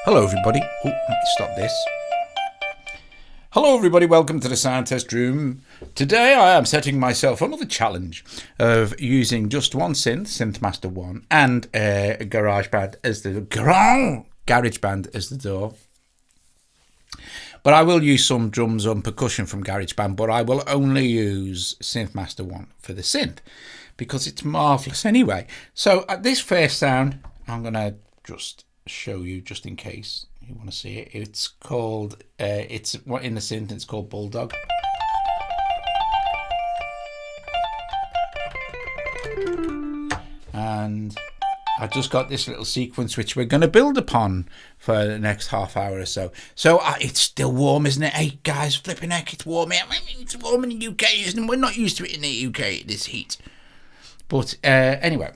Hello everybody. Oh, let me stop this. Hello everybody, welcome to the sound test room. Today I am setting myself another challenge of using just one synth, SynthMaster One, and GarageBand as the DAW. But I will use some drums and percussion from GarageBand, but I will only use SynthMaster One for the synth because it's marvelous anyway. So at this first sound, I'm going to just show you just in case you want to see it. It's called, it's in the synth, it's called Bulldog. And I just got this little sequence which we're going to build upon for the next half hour or so. So it's still warm, isn't it? Hey guys, flipping heck, it's warm here. It's warm in the UK, isn't it? We're not used to it in the UK, this heat. But anyway,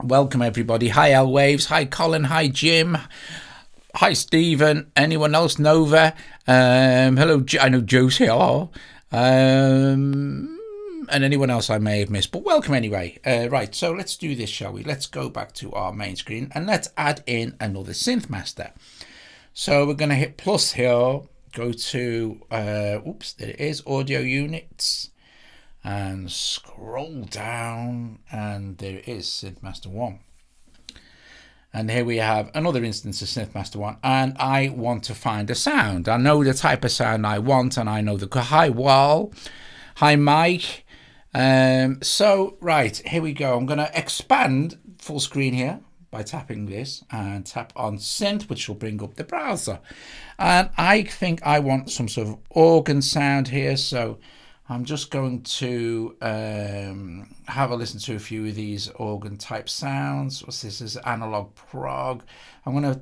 welcome everybody. Hi L-Waves, hi Colin, hi Jim, hi Stephen, anyone else? Nova, hello, I know Joe's here, and anyone else I may have missed, but welcome anyway. Right, so let's do this, shall we? Let's go back to our main screen and let's add in another SynthMaster. So we're going to hit plus here, go to, oops, there it is, audio units, and scroll down, and there it is, SynthMaster One. And here we have another instance of SynthMaster One, and I want to find a sound. I know the type of sound I want, and I know the hi wall, hi Mike. So right, here we go. I'm going to expand full screen here by tapping this and tap on synth, which will bring up the browser. And I think I want some sort of organ sound here, so I'm just going to have a listen to a few of these organ type sounds. What's this? This is analog prog. I'm going to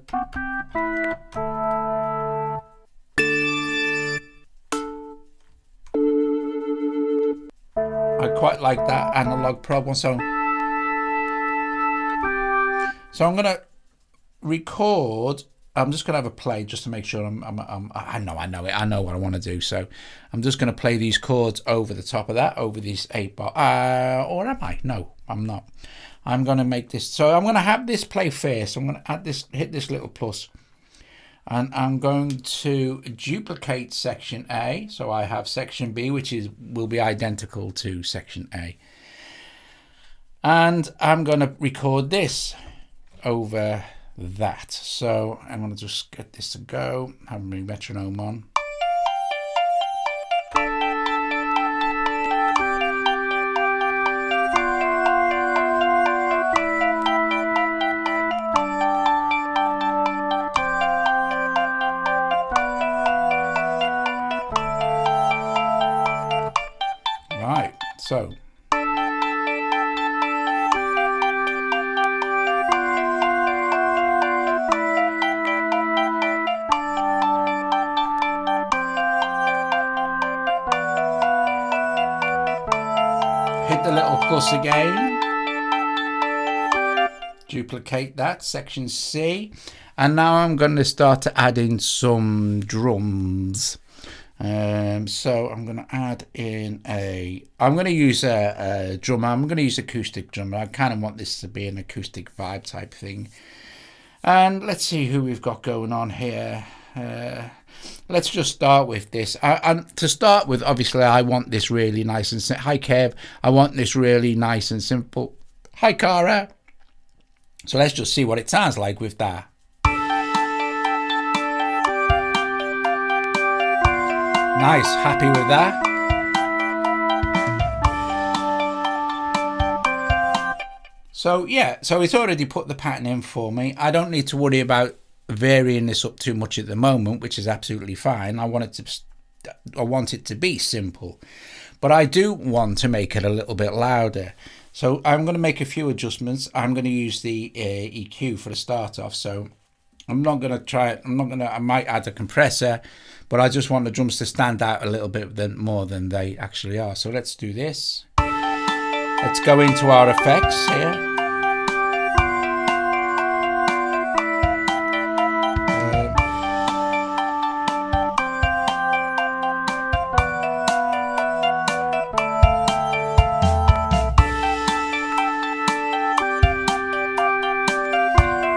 I quite like that analog prog one. So I'm going to record. I'm just going to have a play just to make sure I know what I want to do. So I'm just going to play these chords over the top of that, over these 8-bar. Or am I? No, I'm not. I'm going to make this. So I'm going to have this play first. I'm going to add this, hit this little plus, and I'm going to duplicate section A. So I have section B, which will be identical to section A. And I'm going to record this over that. So I'm going to just get this to go, have my metronome on. Right, so hit the little plus again, duplicate that, section C, and now I'm going to start to add in some drums. So I'm going to add in I'm going to use a drummer. I'm going to use acoustic drummer. I kind of want this to be an acoustic vibe type thing. And let's see who we've got going on here. Let's just start with this. And to start with, obviously, I want this really nice and simple. Hi, Kev. I want this really nice and simple. Hi, Cara. So let's just see what it sounds like with that. Nice. Happy with that. So, yeah. So it's already put the pattern in for me. I don't need to worry about varying this up too much at the moment, which is absolutely fine. I want it to be simple, but I do want to make it a little bit louder. So I'm going to make a few adjustments. I'm going to use the EQ for the start off. So I'm not going to try it. I might add a compressor, but I just want the drums to stand out a little bit more than they actually are. So let's do this. Let's go into our effects here.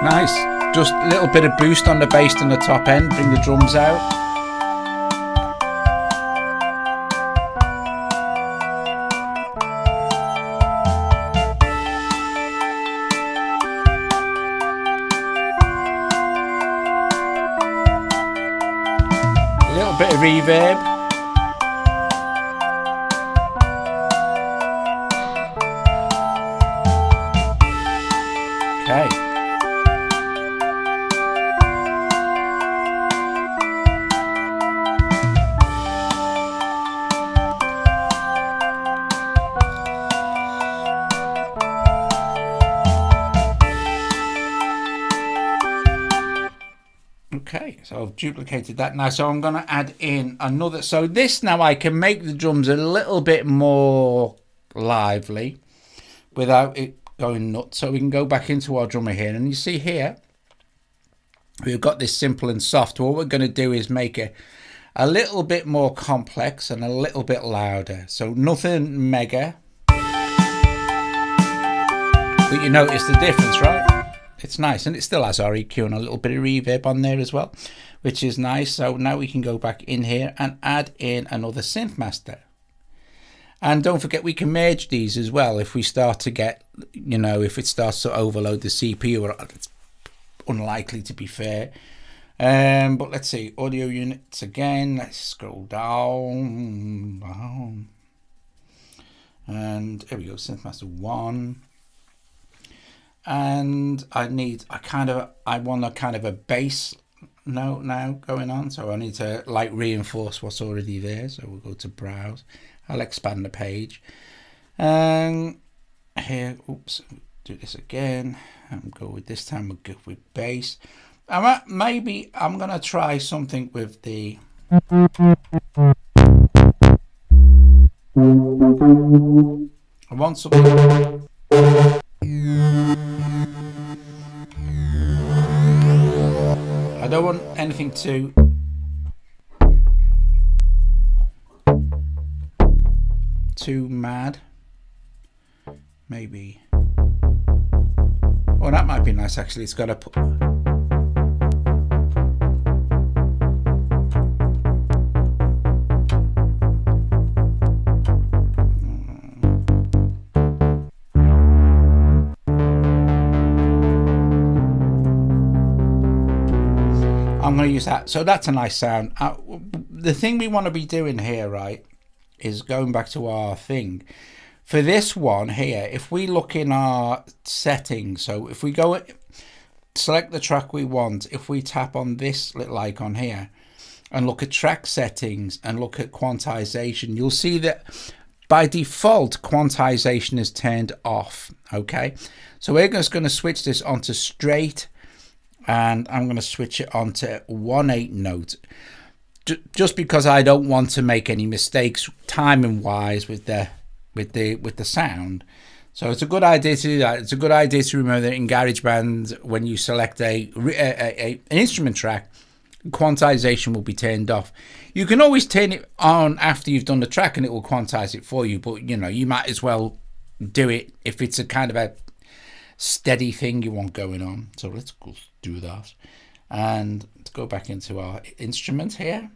Nice. Just a little bit of boost on the bass and the top end, bring the drums out. A little bit of reverb. Okay. Okay, so I've duplicated that now. So I'm going to add in another. So this now I can make the drums a little bit more lively without it going nuts. So we can go back into our drummer here, and you see here we've got this simple and soft. What we're going to do is make it a little bit more complex and a little bit louder. So nothing mega, but you notice the difference, right? It's nice, and it still has our EQ and a little bit of reverb on there as well, which is nice. So now we can go back in here and add in another SynthMaster. And don't forget, we can merge these as well if we start to get, you know, if it starts to overload the CPU, or it's unlikely to be fair. But let's see, audio units again. Let's scroll down. And here we go, SynthMaster One. And I want a kind of a bass note now going on, so I need to like reinforce what's already there. So we'll go to browse. I'll expand the page, and here, oops, do this again and go with, this time we'll go with bass. Maybe I'm gonna try something with the I want something. I don't want anything too mad. Maybe. Oh, that might be nice actually. It's got a I'm going to use that. So that's a nice sound. The thing we want to be doing here, right, is going back to our thing. For this one here, if we look in our settings, so if we go select the track we want, if we tap on this little icon here and look at track settings and look at quantization, you'll see that by default quantization is turned off. Okay, so we're just going to switch this onto straight, and I'm going to switch it on to 1/8 note, just because I don't want to make any mistakes timing wise with the sound. So it's a good idea to do that. It's a good idea to remember that in GarageBand, when you select an instrument track, quantization will be turned off. You can always turn it on after you've done the track and it will quantize it for you, but you know, you might as well do it if it's a kind of a steady thing you want going on. So let's go do that, and let's go back into our instrument here,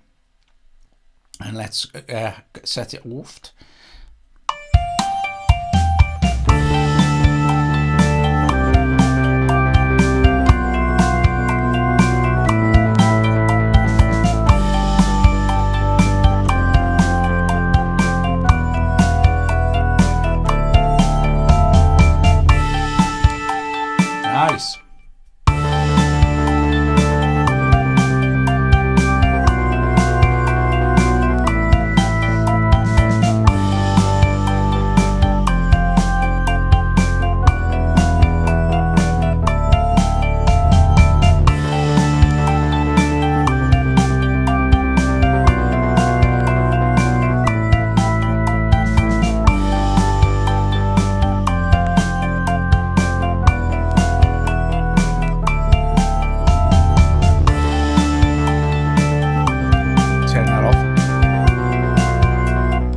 and let's set it woofed. Nice.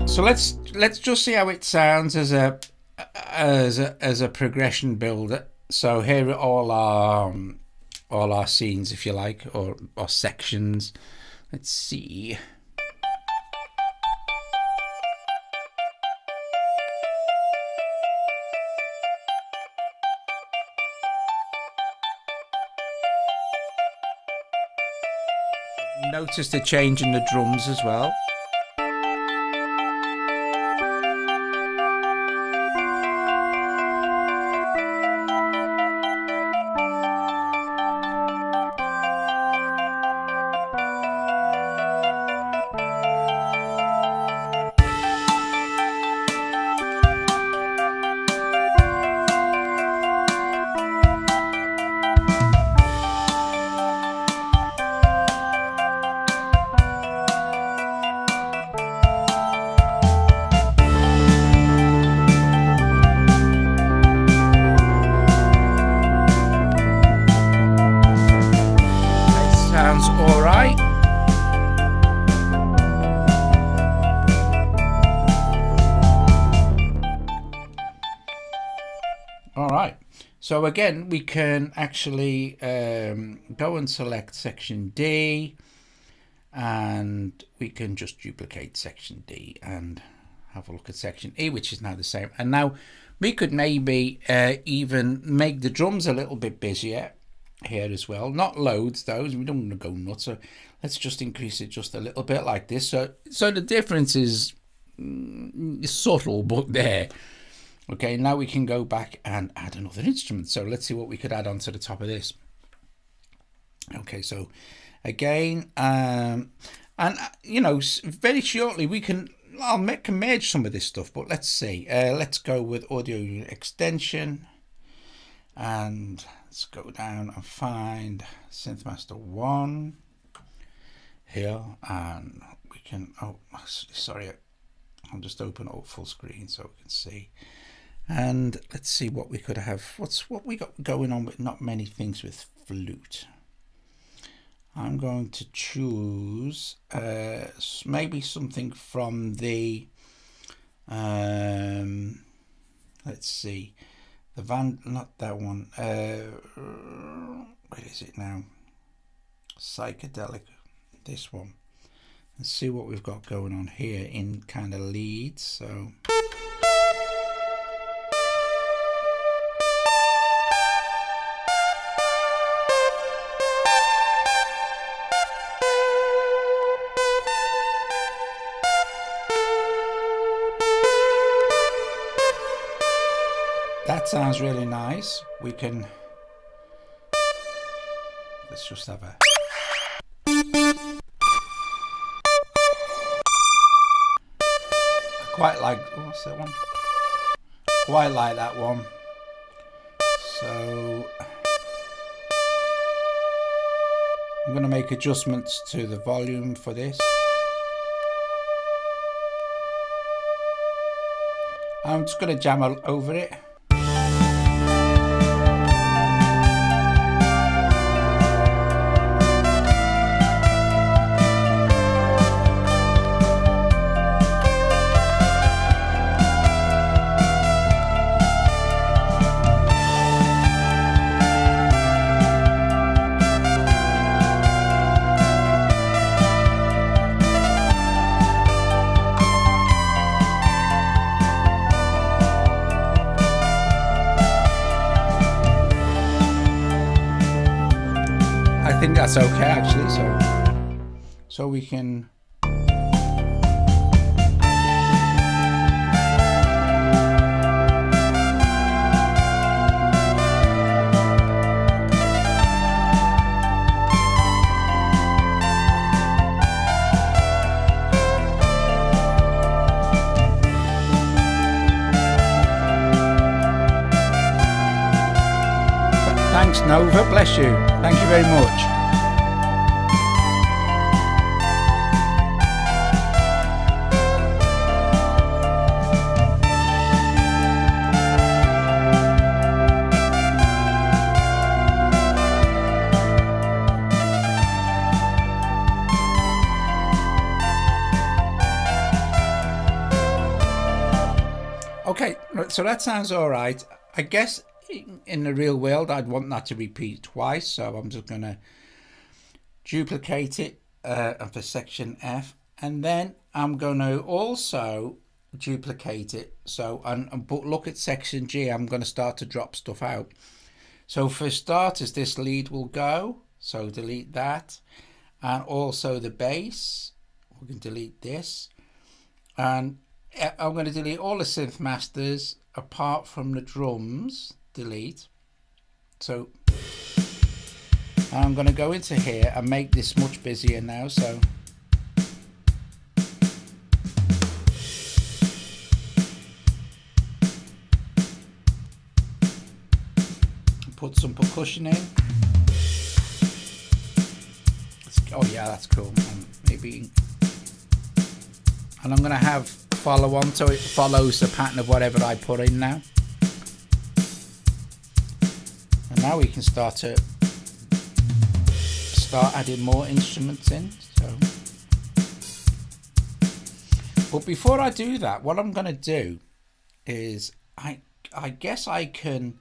So let's just see how it sounds as a progression builder. So here are all our scenes, if you like, or sections. Let's see. Notice the change in the drums as well. So again, we can actually go and select section D, and we can just duplicate section D and have a look at section E, which is now the same. And now we could maybe even make the drums a little bit busier here as well. Not loads though, we don't want to go nuts. So let's just increase it just a little bit like this. So the difference is subtle, but there. Okay, now we can go back and add another instrument. So let's see what we could add onto the top of this. Okay, so again, and you know, very shortly we can merge some of this stuff, but let's see. Let's go with audio extension, and let's go down and find SynthMaster One here, and we can. Oh, sorry, I'll just open up full screen so we can see. And let's see what we could have. What we got going on with not many things with flute. I'm going to choose maybe something from the let's see, the not that one. Where is it now? Psychedelic. This one. Let's see what we've got going on here in kind of leads. So. That sounds really nice. We can, let's just have a, I quite like, what's that one? Quite like that one. So I'm going to make adjustments to the volume for this. I'm just going to jam over it. I think that's okay actually, so we can thanks Nova, bless you, thank you very much. Okay, so that sounds all right. I guess in the real world, I'd want that to repeat twice, so I'm just going to duplicate it for section F, and then I'm going to also duplicate it. So, but look at section G, I'm going to start to drop stuff out. So for starters, this lead will go, so delete that, and also the bass, we can delete this, and I'm going to delete all the synth masters apart from the drums, delete. So I'm going to go into here and make this much busier now, so put some percussion in. Oh yeah, that's cool. Maybe, and I'm going to have follow on so it follows the pattern of whatever I put in now. And now we can start adding more instruments in. So, but before I do that, what I'm going to do is I guess I can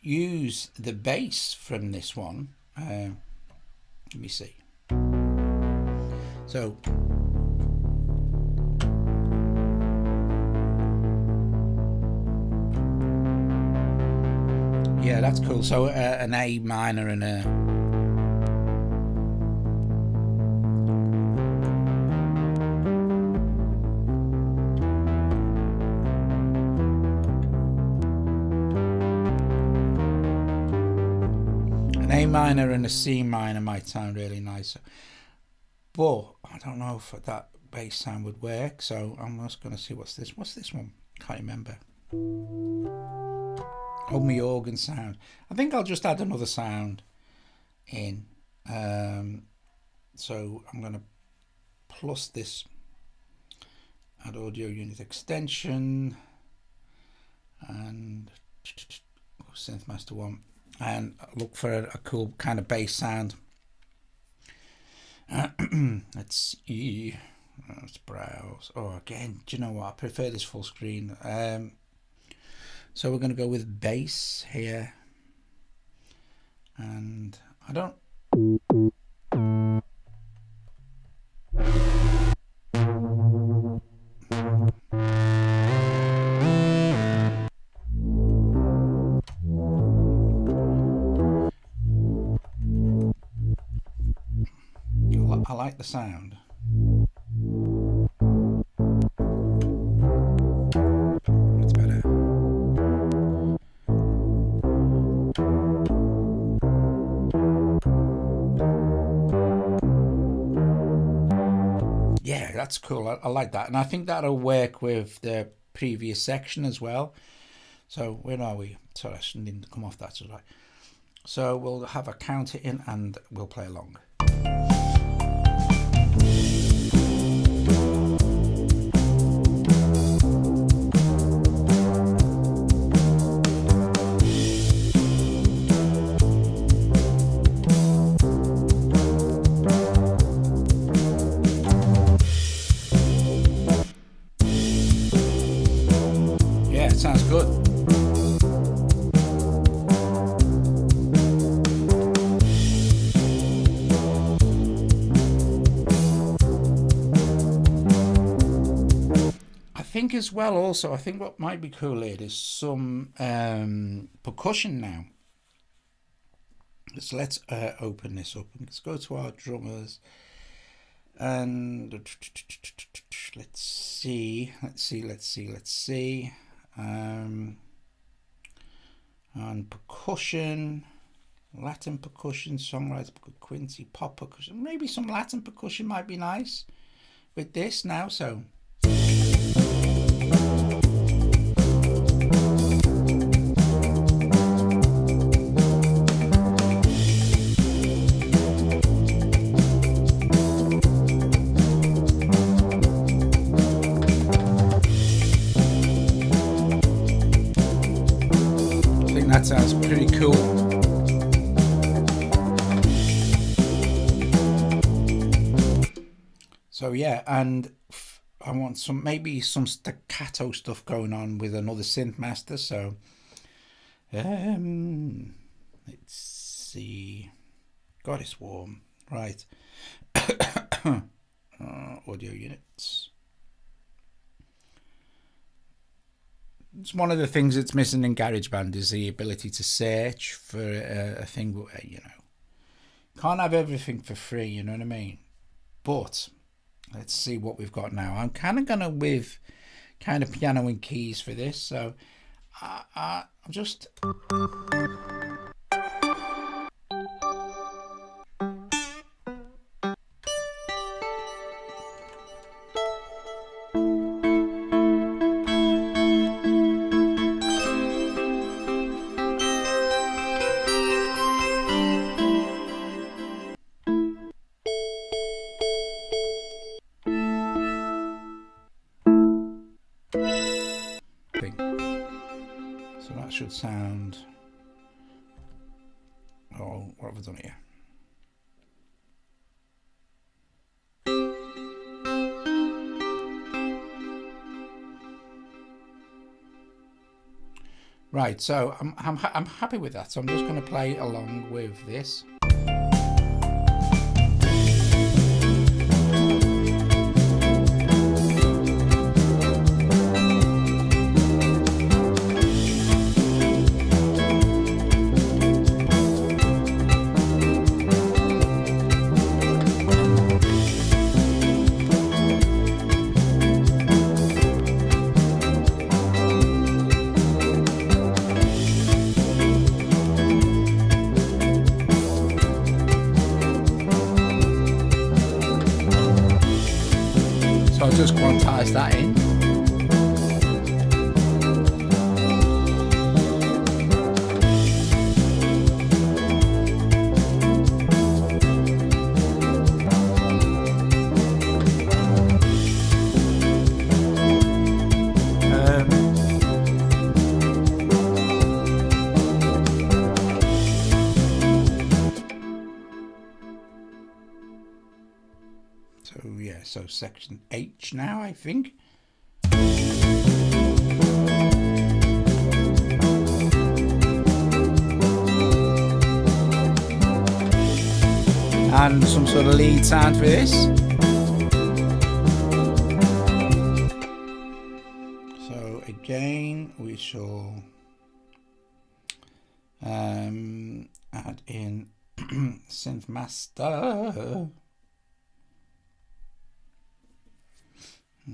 use the bass from this one. Let me see. So yeah, that's cool. So an A minor and A minor and a C minor might sound really nice, but I don't know if that bass sound would work, so I'm just going to see what's this one, can't remember. Oh, my organ sound. I think I'll just add another sound in, so I'm going to plus this, add audio unit extension, and SynthMaster One, and look for a cool kind of bass sound. Let's see. Let's browse. Oh, again, do you know what? I prefer this full screen. So we're going to go with bass here, and I don't. I like the sound. It's better. Yeah, that's cool. I like that, and I think that'll work with the previous section as well. So where are we? Sorry, I shouldn't come off that. Right. So we'll have a counter in and we'll play along. Yeah, it sounds good. I think as well also, I think what might be cool here is some percussion now. So let's open this up. Let's go to our drummers and let's see. And percussion, Latin percussion, songwriter, Quincy, pop percussion. Maybe some Latin percussion might be nice with this now. So. That sounds pretty cool. So yeah, and I want maybe some staccato stuff going on with another SynthMaster. So Let's see. God, it's warm. Right. Audio units. It's one of the things that's missing in GarageBand is the ability to search for a thing. You know, can't have everything for free. You know what I mean? But let's see what we've got now. I'm kind of gonna with kind of piano and keys for this, so I'll just. So that should sound. Oh, what have I done here? Right, so I'm happy with that. So I'm just going to play along with this. So I'll just quantize that in. So yeah, so section H now, I think. And some sort of lead sound for this. So again, we shall add in SynthMaster.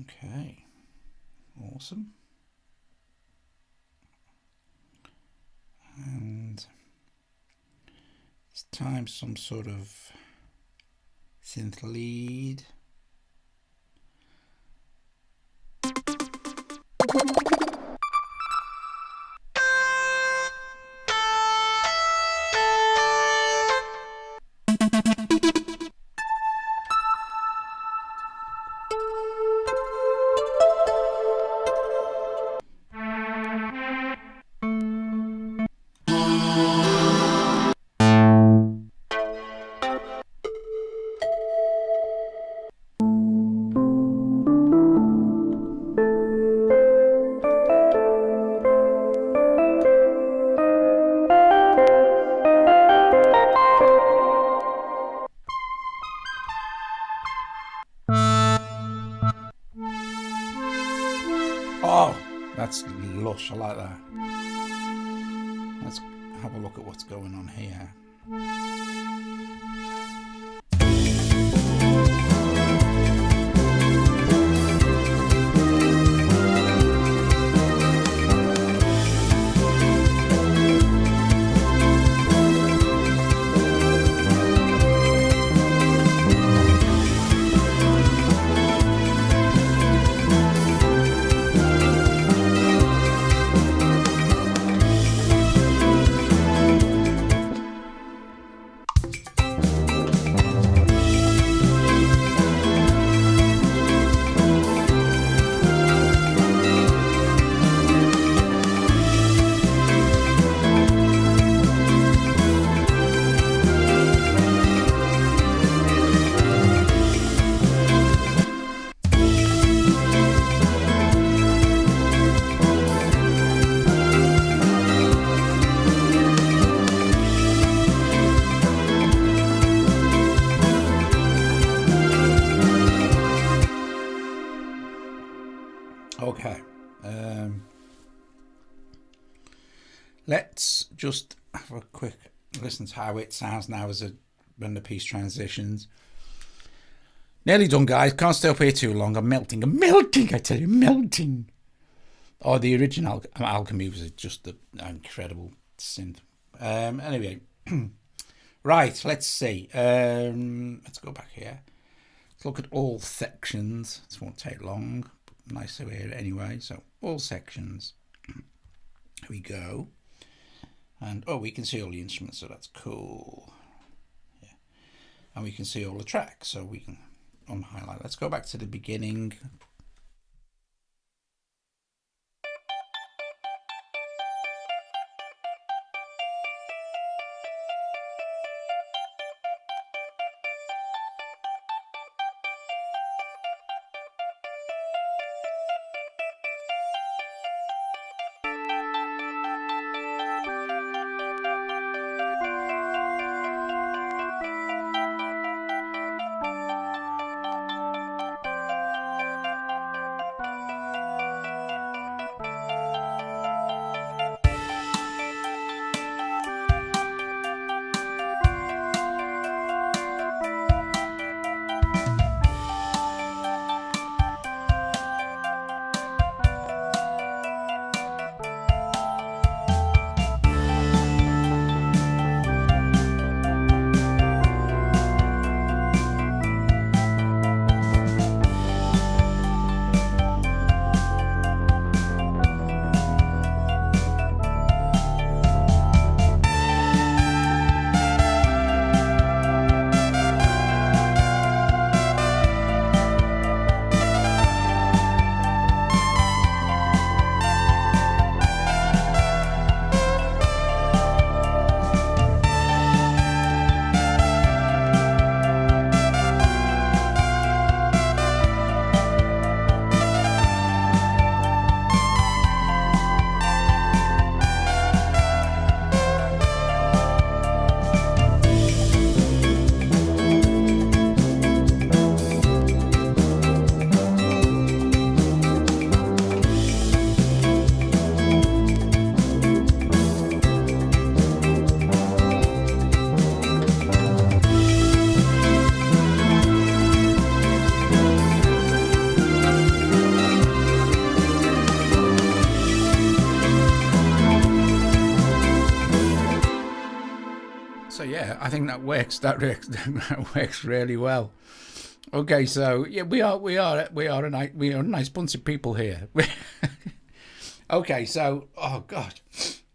Okay, awesome. And it's time some sort of synth lead. Oh, that's lush. I like that. Let's have a look at what's going on here. let's just have a quick listen to how it sounds now when the piece transitions. Nearly done, guys. Can't stay up here too long. I'm melting. I tell you, melting. Oh, the original Alchemy was just an incredible synth. Anyway, right, let's see. Let's go back here. Let's look at all sections. This won't take long. But nice to hear it anyway. So, all sections. Here we go. And, we can see all the instruments, so that's cool. Yeah. And we can see all the tracks, so we can unhighlight. Let's go back to the beginning. So yeah, I think that works. That works really well. Okay, so yeah, we are a nice bunch of people here. Okay, so God,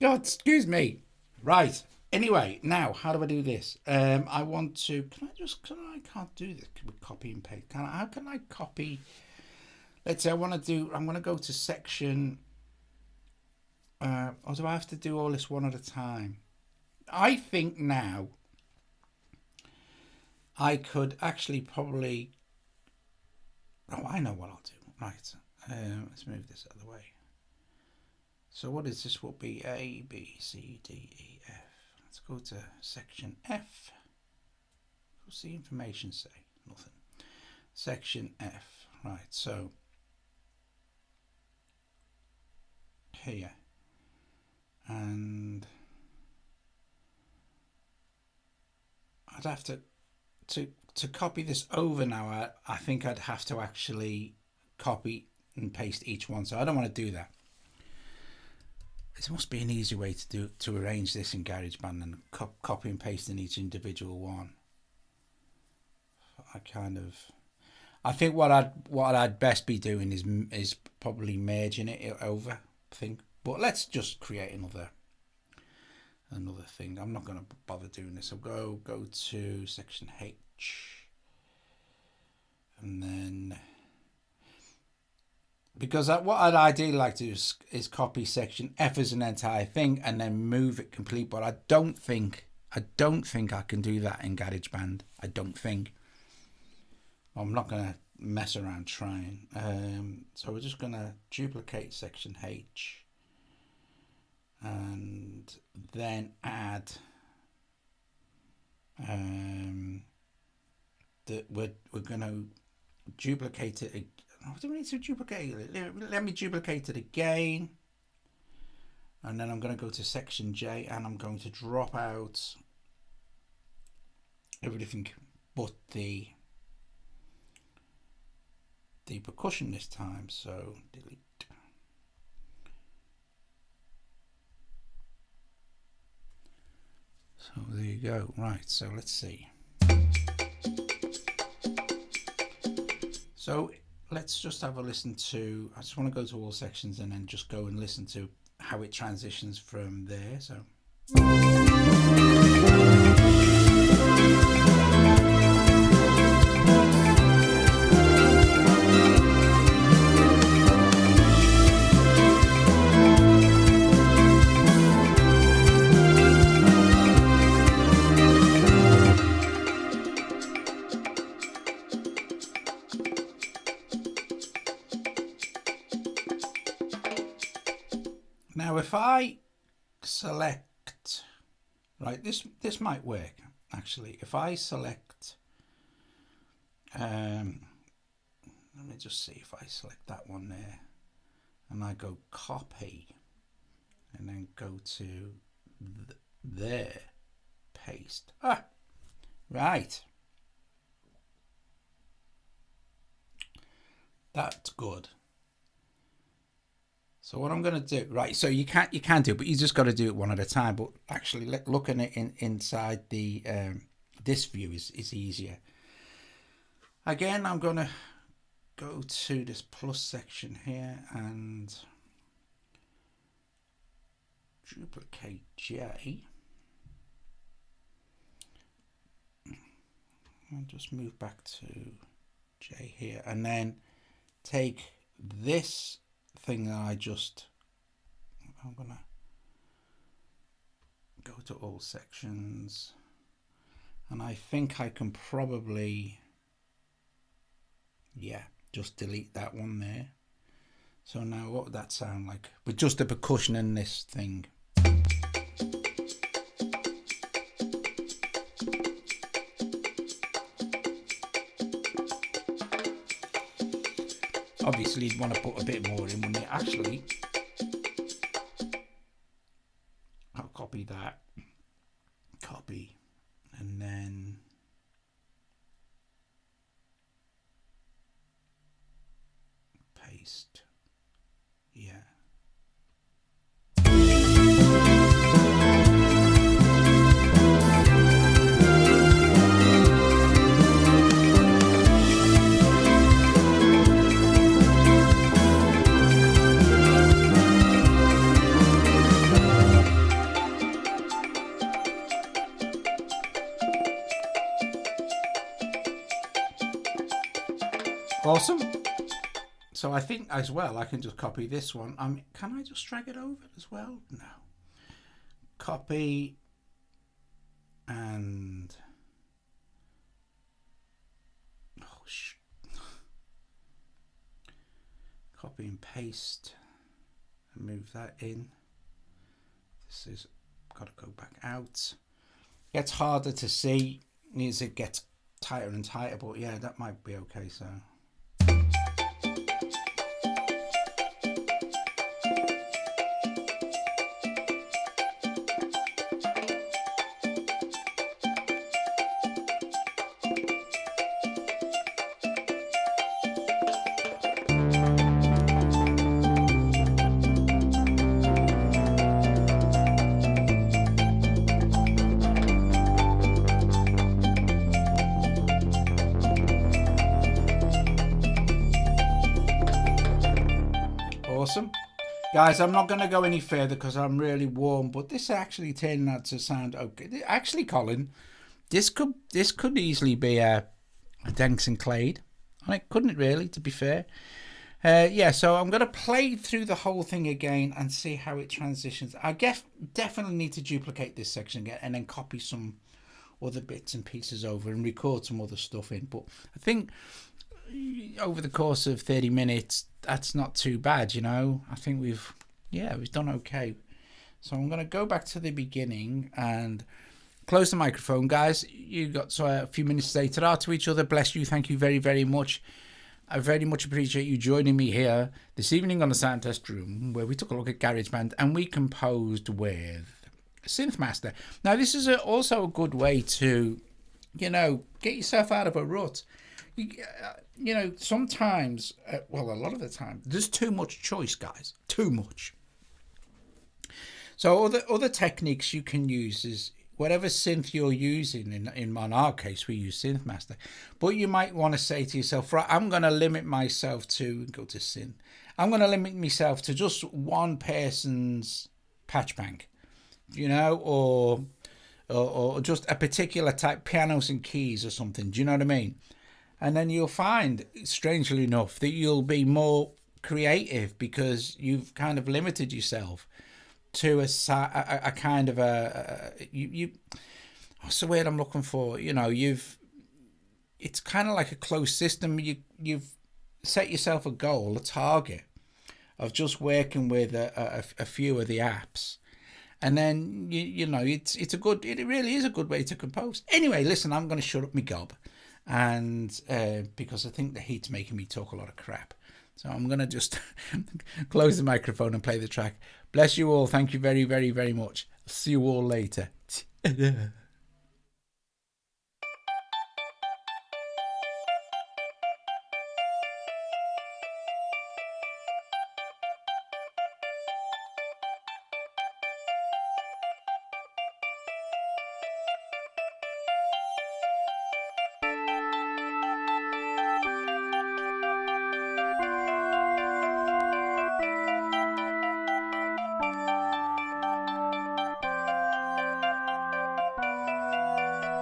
excuse me. Right. Anyway, now how do I do this? I want to. I can't do this with copy and paste. How can I copy? Let's say I'm going to go to section. Or do I have to do all this one at a time? I think now I could actually probably. Oh, I know what I'll do. Right. Let's move this out of the way. So what is this? Will be A, B, C, D, E, F. Let's go to section F. What's the information say? Nothing. Section F. Right. So here. And I'd have to copy this over now. I think I'd have to actually copy and paste each one, so I don't want to do that. There must be an easy way to arrange this in GarageBand and copy and paste in each individual one. I think what I'd best be doing is probably merging it over. I think, but let's just create another thing. I'm not going to bother doing this. I'll go to section H, and then because what I'd ideally like to do is copy section F as an entire thing and then move it complete. But I don't think I can do that in GarageBand. I don't think. I'm not going to mess around trying. So we're just going to duplicate section H. And then add that we're going to duplicate it. Do we need to duplicate it? Let me duplicate it again. And then I'm going to go to section J and I'm going to drop out everything but the percussion this time. So delete. So there you go. Right, so let's see. So let's just have a listen to, I just want to go to all sections and then just go and listen to how it transitions from there. So now if I select, right, this might work actually. If I select, let me just see if I select that one there and I go copy and then go to there, paste. Right. That's good. So what I'm going to do, right, so you can do it, but you just got to do it one at a time. But actually looking at it inside the this view is easier. Again, I'm going to go to this plus section here and duplicate J. And just move back to J here and then take this thing that I'm gonna go to all sections and I think I can probably, yeah, just delete that one there. So now what would that sound like with just the percussion in this thing? Obviously you'd want to put a bit more in, wouldn't you? Actually, I'll copy that, copy, and then paste, yeah. Awesome. So I think as well I can just copy this one. Can I just drag it over as well? No. Copy and copy and paste and move that in. This is got to go back out. Gets harder to see as it gets tighter and tighter, but yeah, that might be okay. So awesome. Guys, I'm not going to go any further because I'm really warm, but this actually turned out to sound okay. Actually, Colin, this could easily be a Denks and Clade. And it couldn't really, to be fair. Yeah, so I'm going to play through the whole thing again and see how it transitions. I definitely need to duplicate this section again and then copy some other bits and pieces over and record some other stuff in. But I think over the course of 30 minutes, that's not too bad, you know. I think we've done okay. So I'm going to go back to the beginning and close the microphone. Guys, you got a few minutes to say ta-ra to each other. Bless you. Thank you very, very much. I very much appreciate you joining me here this evening on the Sound Test Room, where we took a look at GarageBand and we composed with SynthMaster. Now, this is also a good way to, you know, get yourself out of a rut. You know, sometimes, well, a lot of the time, there's too much choice, guys. Too much. So other techniques you can use is whatever synth you're using. In our case, we use SynthMaster. But you might want to say to yourself, right, I'm going to limit myself to, go to synth. I'm going to limit myself to just one person's patch bank, you know, or just a particular type, pianos and keys or something. Do you know what I mean? And then you'll find, strangely enough, that you'll be more creative because you've kind of limited yourself to a kind of what's the word I'm looking for? You know, it's kind of like a closed system. You've set yourself a goal, a target of just working with a few of the apps, and then you know it really is a good way to compose. Anyway, listen, I'm going to shut up my gob, and because I think the heat's making me talk a lot of crap. So I'm going to just close the microphone and play the track. Bless you all. Thank you very, very, very much. See you all later.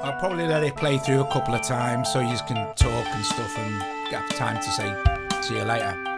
I'll probably let it play through a couple of times so you can talk and stuff and get time to say see you later.